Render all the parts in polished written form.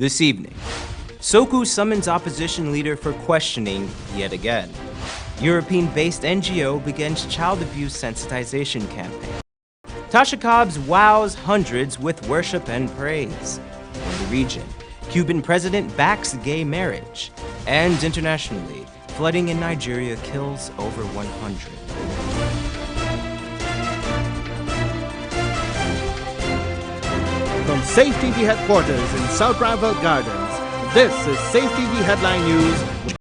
This evening, Soku summons opposition leader for questioning yet again. European-based NGO begins child abuse sensitization campaign. Tasha Cobbs wows hundreds with worship and praise. In the region, Cuban president backs gay marriage. And internationally, flooding in Nigeria kills over 100. From Safe TV headquarters in South Rival Gardens, this is Safe TV Headline News with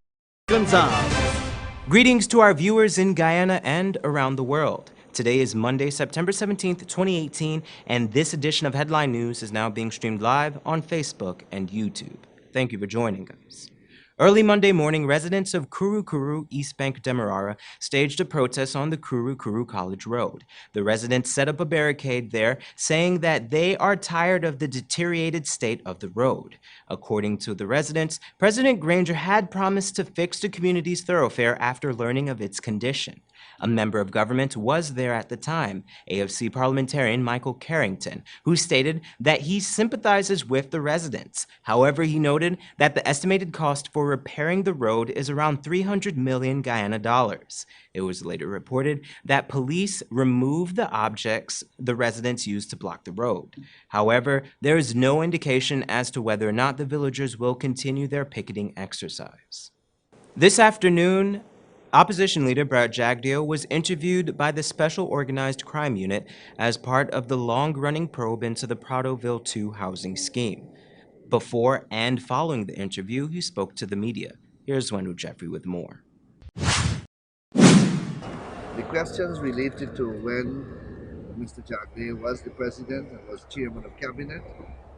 Gonzalez. Greetings to our viewers in Guyana and around the world. Today is Monday, September 17th, 2018, and this edition of Headline News is now being streamed live on Facebook and YouTube. Thank you for joining us. Early Monday morning, residents of Kuru Kuru, East Bank, Demerara, staged a protest on the Kuru Kuru College Road. The residents set up a barricade there, saying that they are tired of the deteriorated state of the road. According to the residents, President Granger had promised to fix the community's thoroughfare after learning of its condition. A member of government was there at the time, AFC parliamentarian Michael Carrington, who stated that he sympathizes with the residents. However, he noted that the estimated cost for repairing the road is around 300 million Guyana dollars. It was later reported that police removed the objects the residents used to block the road. However, there is no indication as to whether or not the villagers will continue their picketing exercise. This afternoon, Opposition leader Brett Jagdeo was interviewed by the Special Organized Crime Unit as part of the long-running probe into the Prattville 2 housing scheme. Before and following the interview, he spoke to the media. Here's Wendell Jeffrey with more. The questions related to when Mr. Jagdeo was the president and was chairman of cabinet,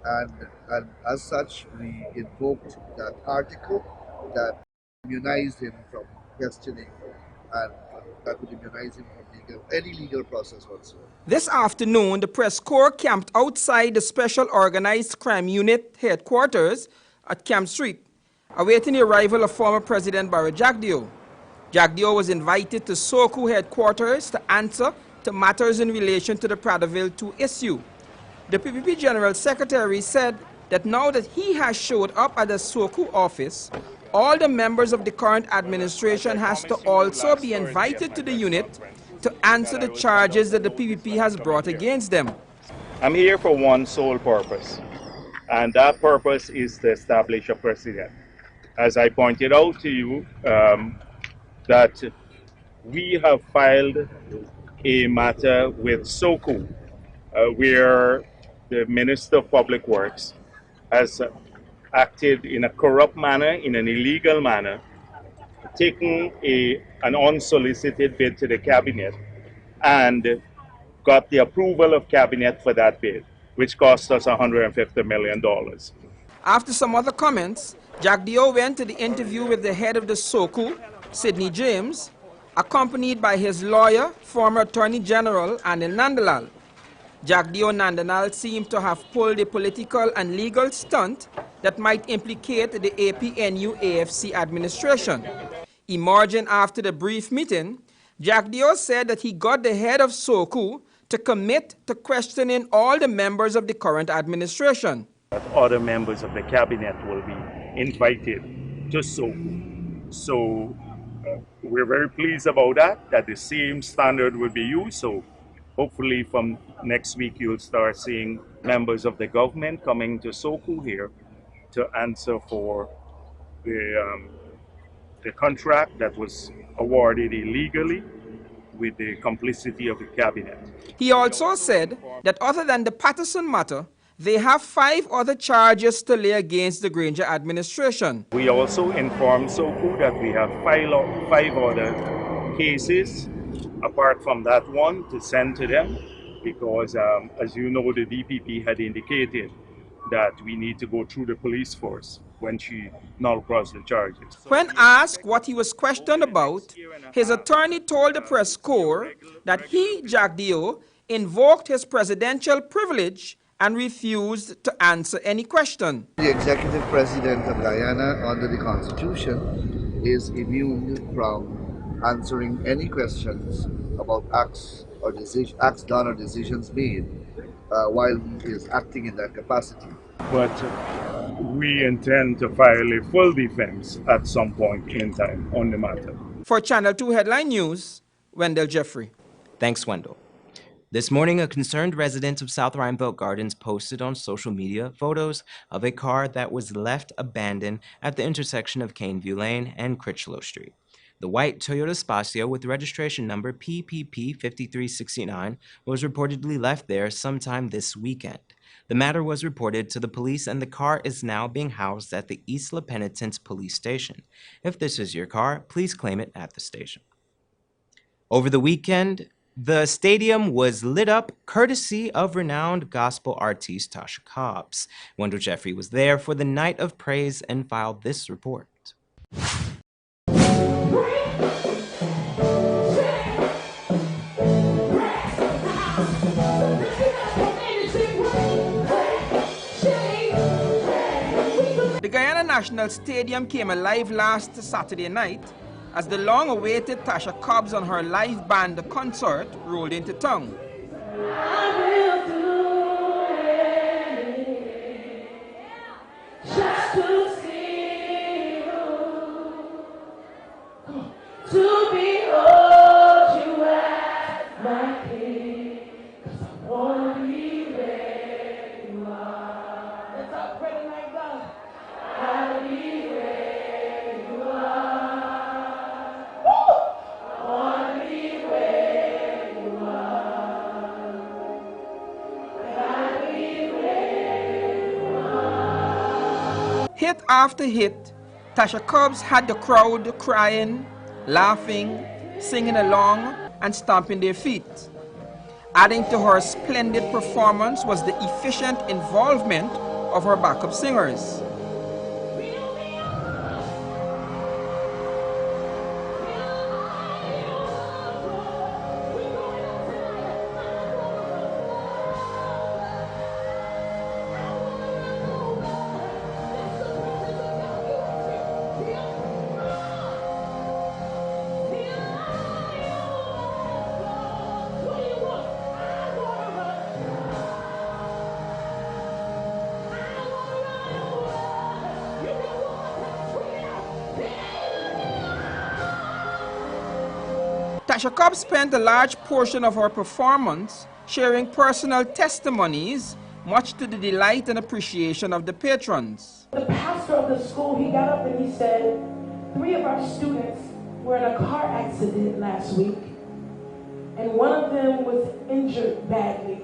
and as such, we invoked that article that immunized him from questioning and that would immunize him from any legal process whatsoever. This afternoon, the press corps camped outside the Special Organized Crime Unit headquarters at Camp Street, awaiting the arrival of former President Barry Jagdeo. Jagdeo was invited to Soku headquarters to answer to matters in relation to the Prattville 2 issue. The PPP General Secretary said that now that he has showed up at the Soku office, all the members of the current administration has to also be invited to the unit to answer the charges that the PPP has brought against them. I'm here for one sole purpose, and that purpose is to establish a precedent. As I pointed out to you, that we have filed a matter with Soku, where the Minister of Public Works has acted in a corrupt manner, in an illegal manner, taking an unsolicited bid to the cabinet and got the approval of cabinet for that bid, which cost us $150 million. After some other comments, Jagdeo went to the interview with the head of the Soku, Sidney James, accompanied by his lawyer, former Attorney General Anil Nandalal. Jagdeo Nandalal seemed to have pulled a political and legal stunt that might implicate the APNU-AFC administration. Emerging after the brief meeting, Jagdeo said that he got the head of Soku to commit to questioning all the members of the current administration. Other members of the cabinet will be invited to Soku. So we're very pleased about that the same standard will be used. So hopefully from next week you'll start seeing members of the government coming to Soku here to answer for the contract that was awarded illegally with the complicity of the cabinet. He also said that other than the Patterson matter, they have 5 other charges to lay against the Granger administration. We also informed Soku that we have 5 other cases apart from that one to send to them because, as you know, the DPP had indicated that we need to go through the police force when she null-crossed the charges. When asked what he was questioned about, his attorney told the press corps that he, Jagdeo, invoked his presidential privilege and refused to answer any question. The executive president of Guyana under the Constitution is immune from answering any questions about acts done or decisions made while he is acting in that capacity. But we intend to file a full defense at some point in time on the matter. For Channel 2 Headline News, Wendell Jeffrey. Thanks, Wendell. This morning, a concerned resident of South Rhineville Gardens posted on social media photos of a car that was left abandoned at the intersection of Caneview Lane and Critchlow Street. The white Toyota Spacio with registration number PPP5369 was reportedly left there sometime this weekend. The matter was reported to the police, and the car is now being housed at the East La Penitence Police Station. If this is your car, please claim it at the station. Over the weekend, the stadium was lit up courtesy of renowned gospel artiste Tasha Cobbs. Wendell Jeffrey was there for the night of praise and filed this report. The Guyana National Stadium came alive last Saturday night as the long-awaited Tasha Cobbs on her live band concert rolled into town. I will do anything just to see you, to behold you as my king, 'cause I want to be where you are. Let's all pray tonight, God. I will be where you are. Woo! I want to be where you are. I will be where you are. Hit after hit, Tasha Cobbs had the crowd crying, laughing, singing along, and stomping their feet. Adding to her splendid performance was the efficient involvement of her backup singers. Tasha Cobbs spent a large portion of her performance sharing personal testimonies, much to the delight and appreciation of the patrons. The pastor of the school, he got up and he said, 3 of our students were in a car accident last week, and one of them was injured badly.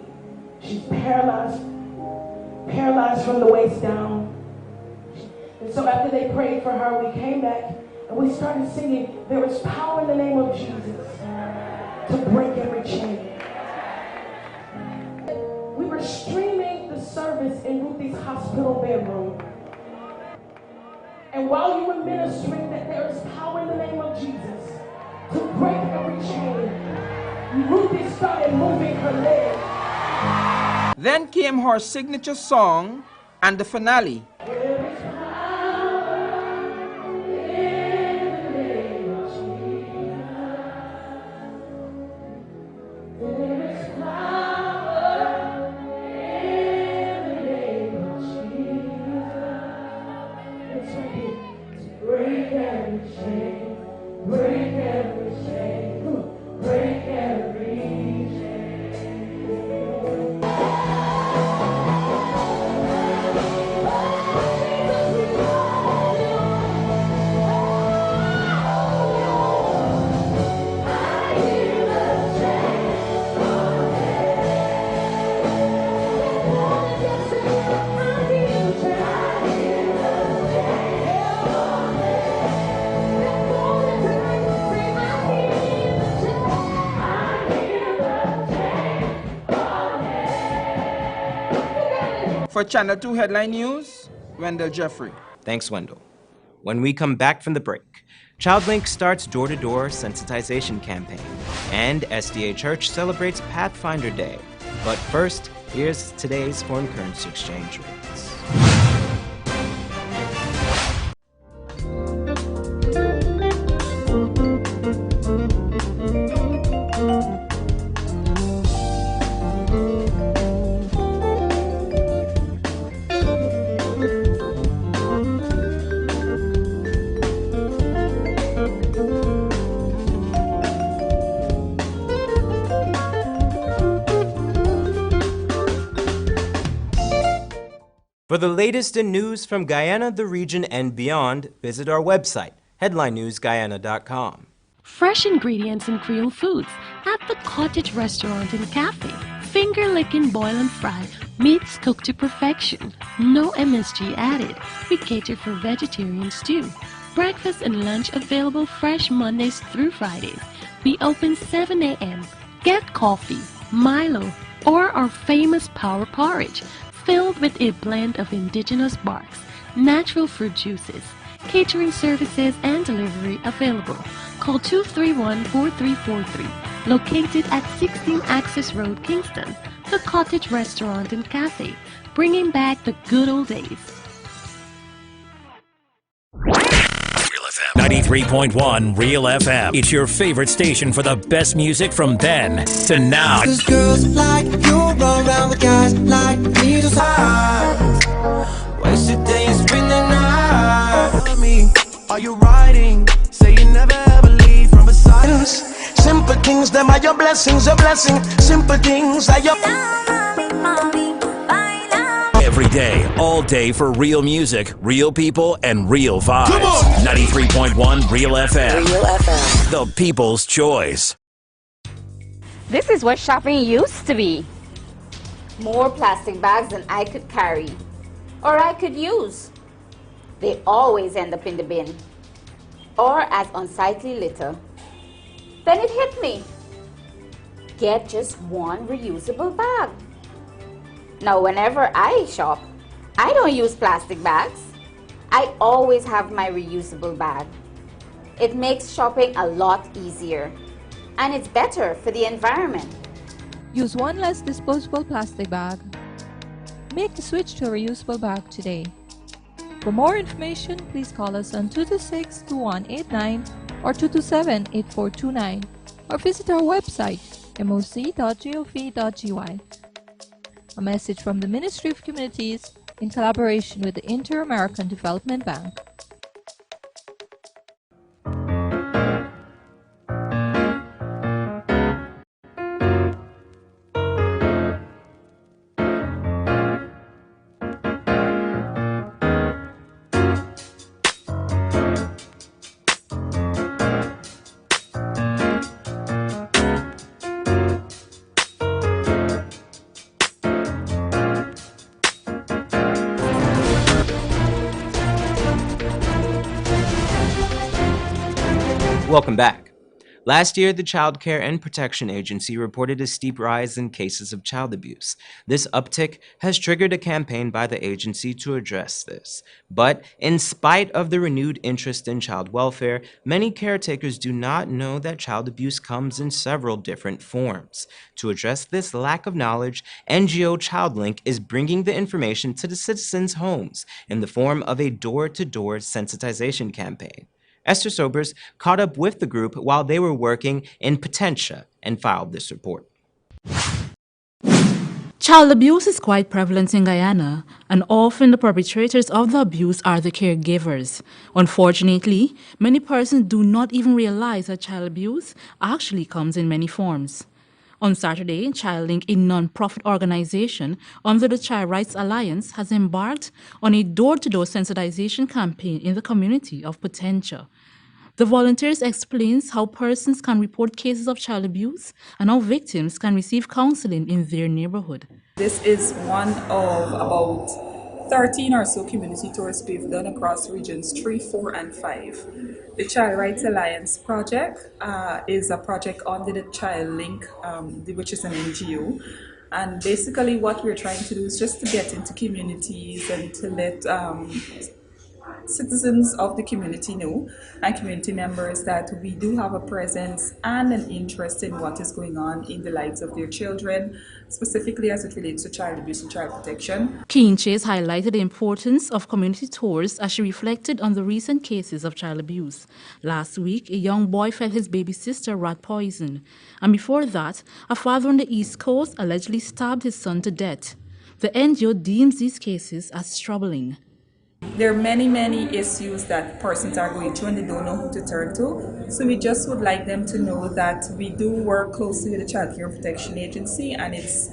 She's paralyzed from the waist down. And so after they prayed for her, we came back and we started singing, "There is power in the name of Jesus to break every chain." We were streaming the service in Ruthie's hospital bedroom. And while you were ministering that there is power in the name of Jesus to break every chain, Ruthie started moving her legs. Then came her signature song and the finale. There is power in the name of Jesus. There is power in the name of Jesus. It's right here. To break every chain, break every chain, break every chain. For Channel 2 Headline News, Wendell Jeffrey. Thanks, Wendell. When we come back from the break, ChildLink starts door-to-door sensitization campaign, and SDA Church celebrates Pathfinder Day. But first, here's today's foreign currency exchange rates. For the latest in news from Guyana, the region, and beyond, visit our website, headlinenewsguyana.com. Fresh ingredients and Creole foods at the Cottage Restaurant and Cafe. Finger-licking boil and fry, meats cooked to perfection. No MSG added. We cater for vegetarians too. Breakfast and lunch available fresh Mondays through Fridays. We open 7 a.m. Get coffee, Milo, or our famous power porridge, filled with a blend of indigenous barks, natural fruit juices. Catering services and delivery available. Call 231-4343. Located at 16 Access Road, Kingston. The Cottage Restaurant and Cafe. Bringing back the good old days. 93.1 Real FM. It's your favorite station for the best music from then to now. Cause girls like you run around with guys like me just hard. Waste your day and spend the night. Me, are you riding? Say you never ever leave from beside us. Simple things, them are your blessings, a blessing. Simple things are your Every day, all day for real music, real people, and real vibes. 93.1 Real FM. Real FM. The people's choice. This is what shopping used to be. More plastic bags than I could carry or I could use. They always end up in the bin or as unsightly litter. Then it hit me. Get just one reusable bag. Now, whenever I shop, I don't use plastic bags. I always have my reusable bag. It makes shopping a lot easier, and it's better for the environment. Use one less disposable plastic bag. Make the switch to a reusable bag today. For more information, please call us on 226-2189 or 227-8429 or visit our website moc.gov.gy. A message from the Ministry of Communities in collaboration with the Inter-American Development Bank. Welcome back. Last year, the Child Care and Protection Agency reported a steep rise in cases of child abuse. This uptick has triggered a campaign by the agency to address this. But in spite of the renewed interest in child welfare, many caretakers do not know that child abuse comes in several different forms. To address this lack of knowledge, NGO ChildLink is bringing the information to the citizens' homes in the form of a door-to-door sensitization campaign. Esther Sobers caught up with the group while they were working in Potentia and filed this report. Child abuse is quite prevalent in Guyana, and often the perpetrators of the abuse are the caregivers. Unfortunately, many persons do not even realize that child abuse actually comes in many forms. On Saturday, ChildLink, a non-profit organization under the Child Rights Alliance, has embarked on a door-to-door sensitization campaign in the community of Potentia. The volunteers explains how persons can report cases of child abuse and how victims can receive counseling in their neighborhood. This is one of about 13 or so community tours we've done across regions 3, 4, and 5. The Child Rights Alliance project is a project under the ChildLink, which is an NGO. And basically what we're trying to do is just to get into communities and to let citizens of the community know and community members that we do have a presence and an interest in what is going on in the lives of their children, specifically as it relates to child abuse and child protection. Keen Chase highlighted the importance of community tours as she reflected on the recent cases of child abuse. Last week, a young boy fed his baby sister rat poison, and before that, a father on the East Coast allegedly stabbed his son to death. The NGO deems these cases as troubling. There are many issues that persons are going through and they don't know who to turn to. So we just would like them to know that we do work closely with the Child Care and Protection Agency, and it's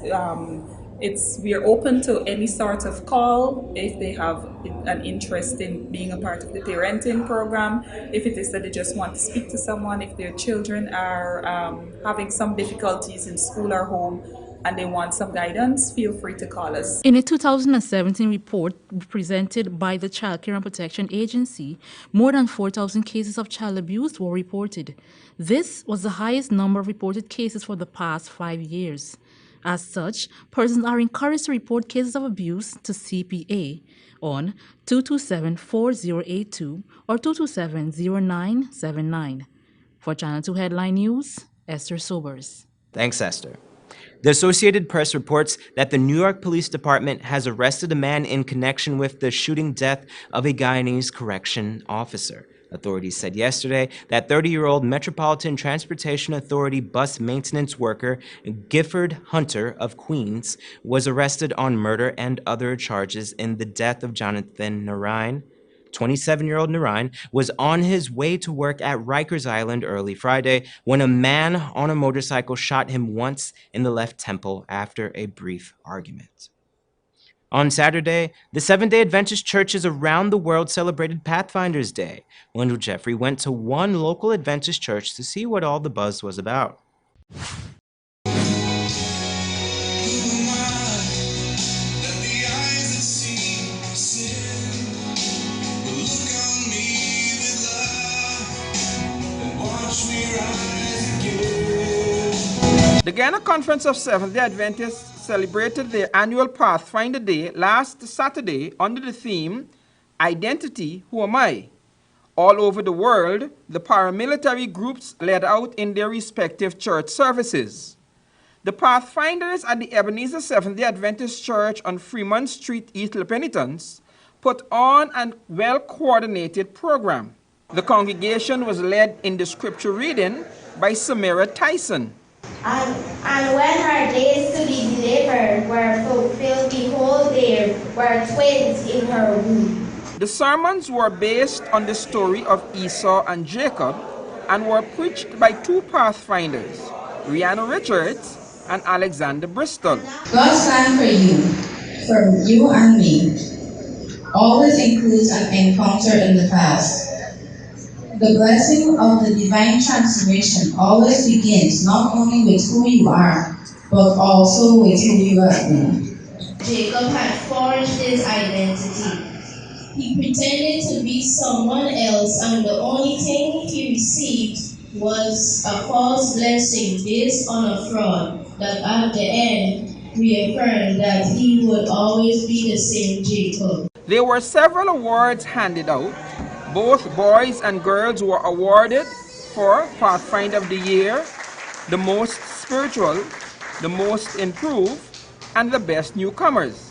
We are open to any sort of call if they have an interest in being a part of the parenting program, if it is that they just want to speak to someone, if their children are having some difficulties in school or home and they want some guidance, feel free to call us. In a 2017 report presented by the Child Care and Protection Agency, more than 4,000 cases of child abuse were reported. This was the highest number of reported cases for the past 5 years. As such, persons are encouraged to report cases of abuse to CPA on 227-4082 or 227-0979. For Channel 2 Headline News, Esther Sobers. Thanks, Esther. The Associated Press reports that the New York Police Department has arrested a man in connection with the shooting death of a Guyanese correction officer. Authorities said yesterday that 30-year-old Metropolitan Transportation Authority bus maintenance worker Gifford Hunter of Queens was arrested on murder and other charges in the death of Jonathan Narine. 27-year-old Narine was on his way to work at Rikers Island early Friday when a man on a motorcycle shot him once in the left temple after a brief argument. On Saturday, the Seventh-day Adventist churches around the world celebrated Pathfinder's Day. Wendell Jeffrey went to one local Adventist church to see what all the buzz was about. The Guyana Conference of Seventh-day Adventists celebrated their annual Pathfinder Day last Saturday under the theme, Identity, Who Am I? All over the world, the paramilitary groups led out in their respective church services. The Pathfinders at the Ebenezer Seventh-day Adventist Church on Fremont Street, East La Penitence, put on a well-coordinated program. The congregation was led in the scripture reading by Samira Tyson. And when her days to be delivered were fulfilled, behold, there were twins in her womb. The sermons were based on the story of Esau and Jacob and were preached by two Pathfinders, Rihanna Richards and Alexander Bristol. God's plan for you and me, always includes an encounter in the past. The blessing of the divine transformation always begins not only with who you are, but also with who you have been. Jacob had forged his identity. He pretended to be someone else, and the only thing he received was a false blessing based on a fraud that at the end reaffirmed that he would always be the same Jacob. There were several awards handed out. Both boys and girls were awarded for Pathfinder of the Year, the most spiritual, the most improved, and the best newcomers.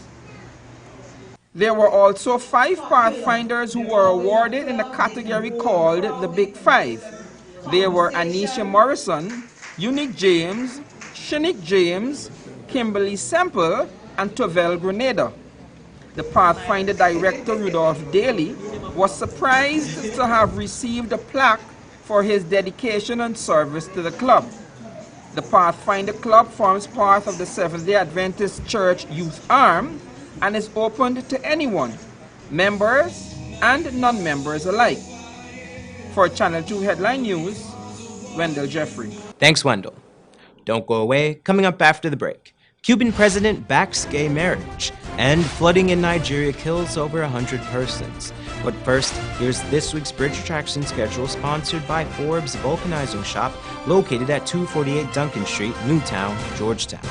There were also 5 Pathfinders who were awarded in a category called the Big Five. There were Anisha Morrison, Unique James, Shinik James, Kimberly Semple, and Tovel Grenada. The Pathfinder director, Rudolph Daly, was surprised to have received a plaque for his dedication and service to the club. The Pathfinder Club forms part of the Seventh-day Adventist Church Youth Arm and is open to anyone, members and non-members alike. For Channel 2 Headline News, Wendell Jeffrey. Thanks, Wendell. Don't go away. Coming up after the break, Cuban president backs gay marriage, and flooding in Nigeria kills over 100 persons. But first, here's this week's Bridge Attraction schedule sponsored by Forbes Vulcanizing Shop, located at 248 Duncan Street, Newtown, Georgetown.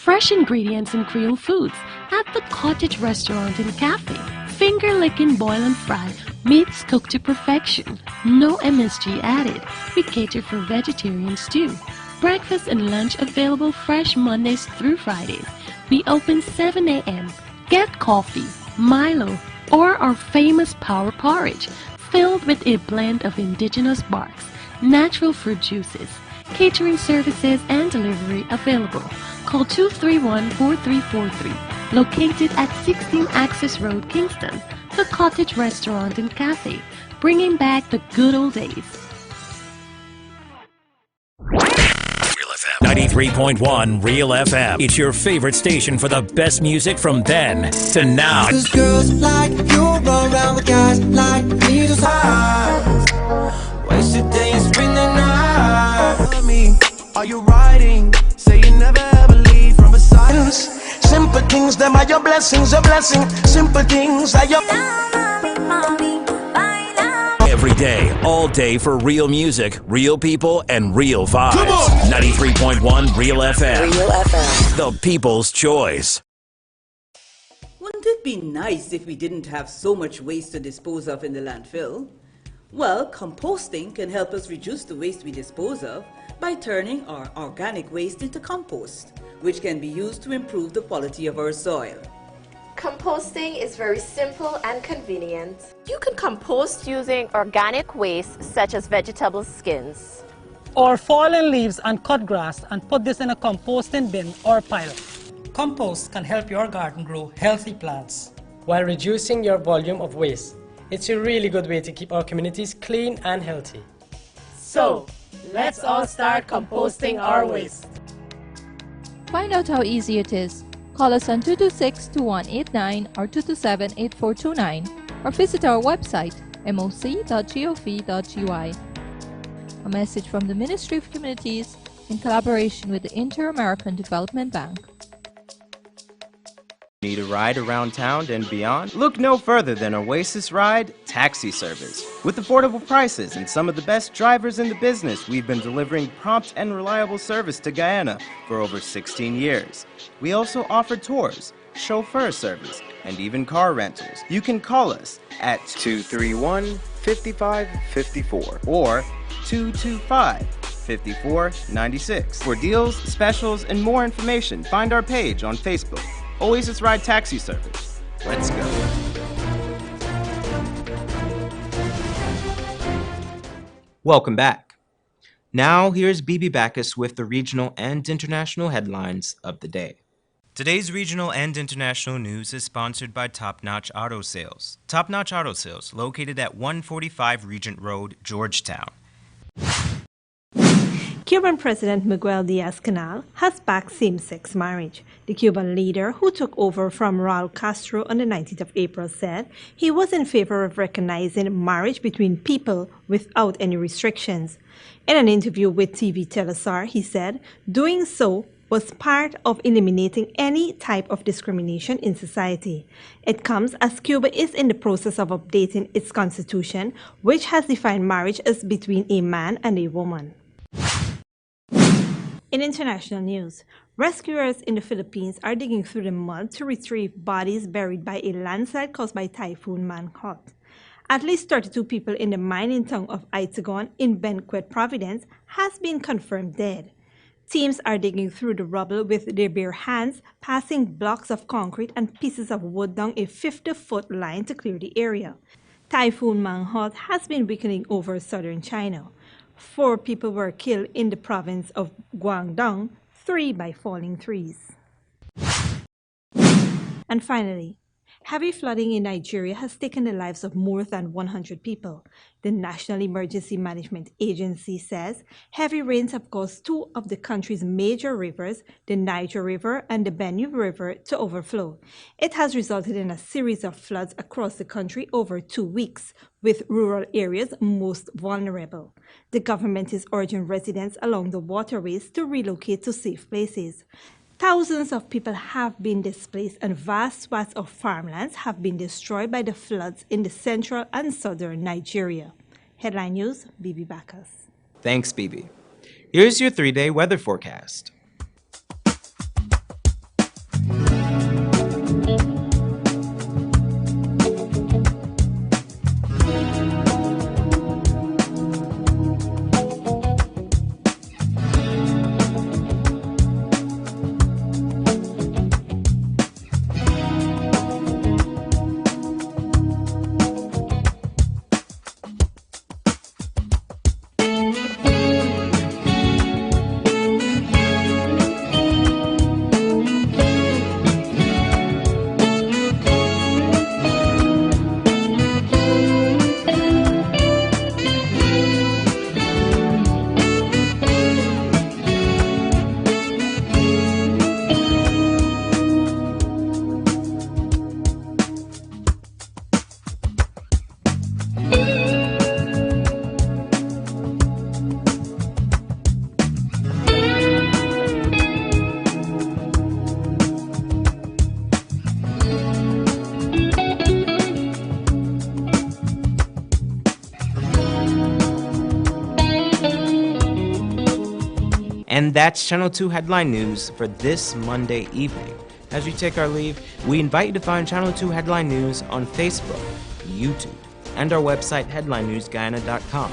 fresh ingredients and Creole foods at the Cottage Restaurant and Cafe. Finger licking boil and fry, meats cooked to perfection. No MSG added. We cater for vegetarians too. Breakfast and lunch available fresh Mondays through Fridays. We open 7 a.m. Get coffee, Milo, or our famous power porridge, filled with a blend of indigenous barks, natural fruit juices. Catering services and delivery available. Call 231-4343. Located at 16 Access Road, Kingston. The Cottage Restaurant and Cafe. Bringing back the good old days. 93.1 Real FM. It's your favorite station for the best music from then to now. Cause girls like you run around with guys like me to side. Wasted days, spend the night. Tell me, are you riding? Say you never ever leave from beside us. Simple things, them are your blessings, a blessing. Simple things are your... Every day, all day for real music, real people, and real vibes. Come on! 93.1 Real FM. Real FM. The people's choice. Wouldn't it be nice if we didn't have so much waste to dispose of in the landfill? Well, composting can help us reduce the waste we dispose of by turning our organic waste into compost, which can be used to improve the quality of our soil. Composting is very simple and convenient. You can compost using organic waste such as vegetable skins. Or fallen leaves and cut grass and put this in a composting bin or pile. Compost can help your garden grow healthy plants while reducing your volume of waste. It's a really good way to keep our communities clean and healthy. So, let's all start composting our waste. Find out how easy it is. Call us on 226-2189 or 227-8429 or visit our website moc.gov.ui. A message from the Ministry of Communities in collaboration with the Inter-American Development Bank. Need a ride around town and beyond? Look no further than Oasis Ride taxi service. With affordable prices and some of the best drivers in the business, we've been delivering prompt and reliable service to Guyana for over 16 years. We also offer tours, chauffeur service, and even car rentals. You can call us at 231-5554 or 225-5496. For deals, specials, and more information, find our page on Facebook. Oasis Ride Taxi Service. Let's go. Welcome back. Now here's Bibi Backus with the regional and international headlines of the day. Today's regional and international news is sponsored by Top Notch Auto Sales. Top Notch Auto Sales, located at 145 Regent Road, Georgetown. Cuban President Miguel Diaz-Canel has backed same-sex marriage. The Cuban leader, who took over from Raul Castro on the 19th of April, said he was in favor of recognizing marriage between people without any restrictions. In an interview with TV Telesur, he said doing so was part of eliminating any type of discrimination in society. It comes as Cuba is in the process of updating its constitution, which has defined marriage as between a man and a woman. In international news, rescuers in the Philippines are digging through the mud to retrieve bodies buried by a landslide caused by Typhoon Mangkhut. At least 32 people in the mining town of Itagon in Benguet Province has been confirmed dead. Teams are digging through the rubble with their bare hands, passing blocks of concrete and pieces of wood down a 50-foot line to clear the area. Typhoon Mangkhut has been weakening over southern China. 4 people were killed in the province of Guangdong, 3 by falling trees. And finally, heavy flooding in Nigeria has taken the lives of more than 100 people. The National Emergency Management Agency says heavy rains have caused 2 of the country's major rivers, the Niger River and the Benue River, to overflow. It has resulted in a series of floods across the country over 2 weeks, with rural areas most vulnerable. The government is urging residents along the waterways to relocate to safe places. Thousands of people have been displaced and vast swaths of farmlands have been destroyed by the floods in the central and southern Nigeria. Headline News, Bibi Backus. Thanks, Bibi. Here's your 3-day weather forecast. And that's Channel 2 Headline News for this Monday evening. As we take our leave, we invite you to find Channel 2 Headline News on Facebook, YouTube, and our website, headlinenewsguyana.com.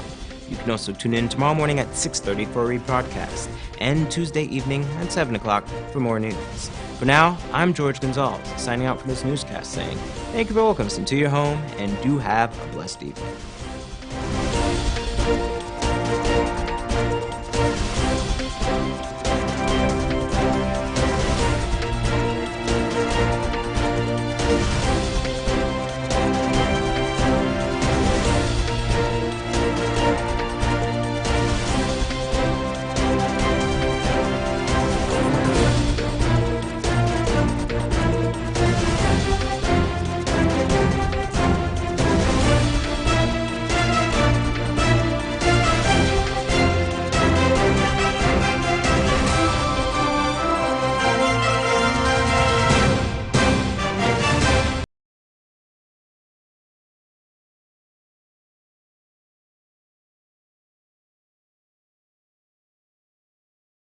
You can also tune in tomorrow morning at 6:30 for a rebroadcast, and Tuesday evening at 7 o'clock for more news. For now, I'm George Gonzalez, signing out from this newscast saying, thank you for welcoming us into your home, and do have a blessed evening.